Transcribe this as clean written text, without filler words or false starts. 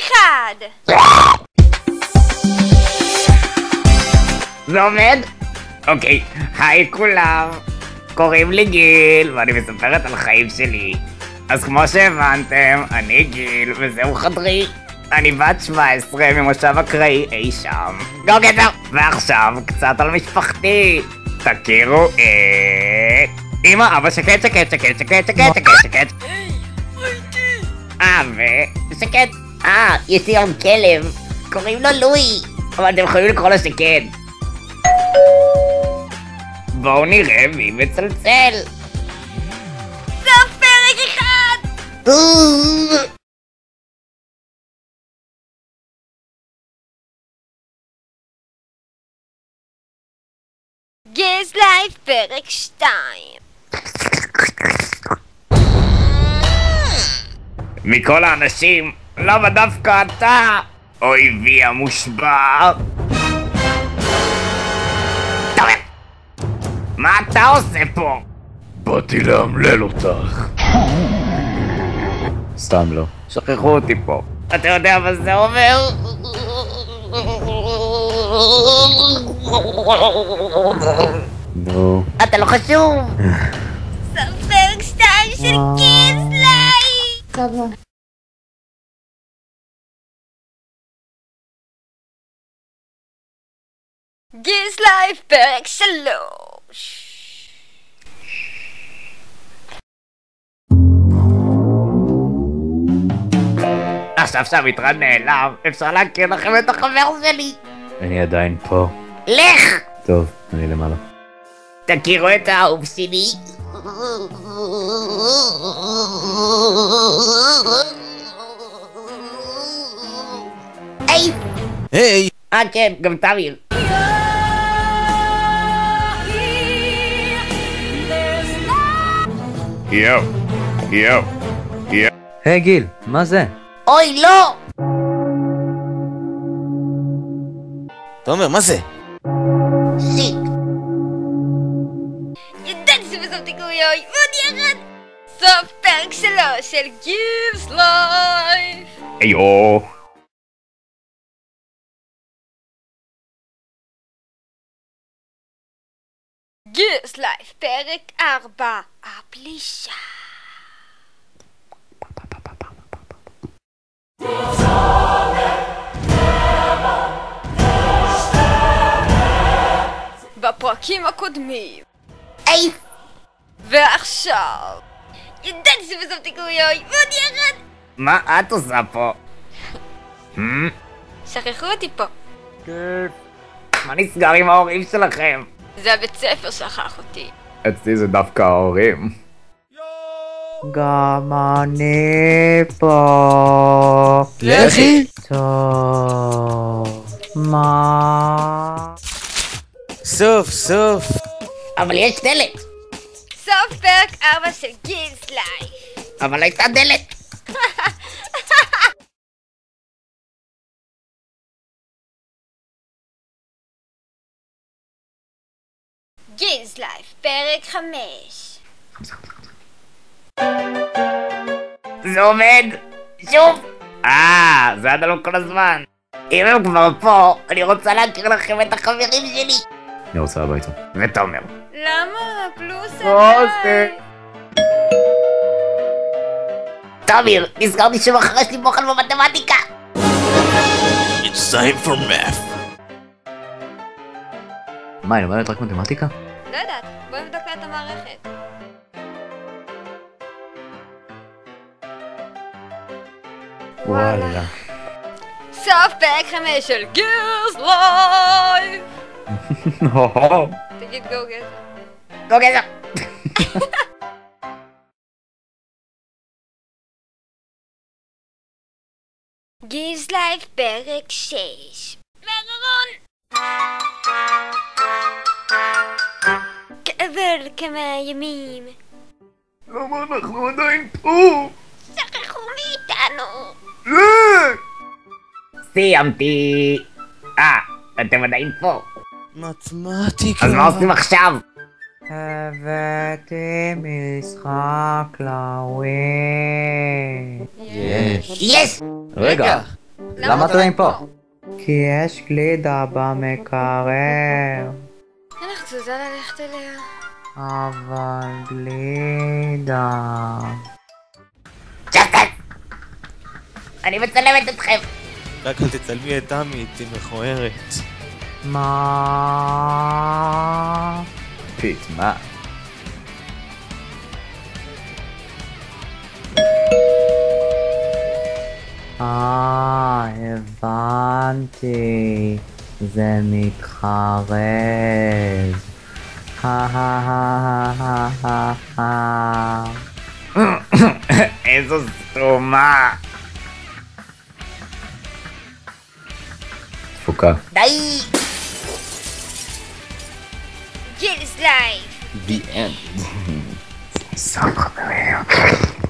אחד! זה עומד? אוקיי, היי כולם, קוראים לי גיל ואני מספרת על חיים שלי. אז כמו שהבנתם, אני גיל וזהו חדרי. אני בת 17 ממושב אקראי אי שם. גו גזר! ועכשיו קצת על משפחתי. תכירו את... אמא, אבא שקט. ושקט. יש לי היום כלב, קוראים לו לואי, אבל אתם יכולים לקרוא לו שקט. בואו נראה מי מצלצל. סוף פרק אחד! גז לייב פרק 2. מכל האנשים, למה דווקא אתה? אויבי המושבע. תומר! מה אתה עושה פה? באתי לאמלל אותך. סתם לא. שכחו אותי פה. אתה יודע מה זה אומר? נו. אתה לא חשוב. סוף פרק 2 של גז לייב! גז לייב פרק 3. עכשיו שהמטרד נעלם, אפשר להכיר לכם את החבר שלי. אני עדיין פה. לך! טוב, אני למעלה. תכירו את האהוב שלי. היי! היי! כן, גם תמיר. יו. היי גיל, מה זה? אוי, לא! תומר, מה זה? שיט. ידעתי שבסוף תיקויוי, ועוד ירד! סוף פרק 3 של גז לייב! היו. גז לייב פרק 4. הפלישה. בפרקים הקודמים. היי! ועכשיו ידעתי שבסוף תיקויוי, ועוד ירד! מה את עושה פה? שכחו אותי פה. מה נסגר עם ההורים שלכם? זה הבית ספר שכח אותי. אצלי זה דווקא ההורים. גם אני פה. לכי! טוב, מה? סוף. אבל יש דלת. סוף פרק 4 של גז לייב. אבל הייתה דלת. גז לייב פרק 5. זה עומד! שוב! זה היה לנו כל הזמן. אם הם כבר פה, אני רוצה להכיר לכם את החברים שלי. אני רוצה הביתה. ותומר. למה? פלוס עושה? תמיר, נזכרתי שמחר יש לי בוחן במתמטיקה. It's time for math. מה, היא לומדת רק מתמטיקה? לא יודעת, בואי נבדוק לה את המערכת. וואלה. סוף פרק 5 של גז לייב. תגיד גו גז. גו גזר. גז לייב פרק 6. מהגרון. כעבור כמה ימים למה אנחנו עדיין פה? שכחו מאיתנו. סיימתי. אתם עדיין פה. מתמטיקה. אז מה עושים עכשיו? הבאתי משחק להורים. יש. יש! רגע, למה אתם פה? כי יש גלידה במקרר. אין לך תזוזה ללכת אליה? אבל גלידה... ג'סטן! אני מצלמת אתכם! רק אל תצלמי את תמי, היא מכוערת. מה? פיט, מה? הבנתי. זה מתחרז. איזו סתומה! תפוקה. די! גיל סלייב! The end. סוף חברים.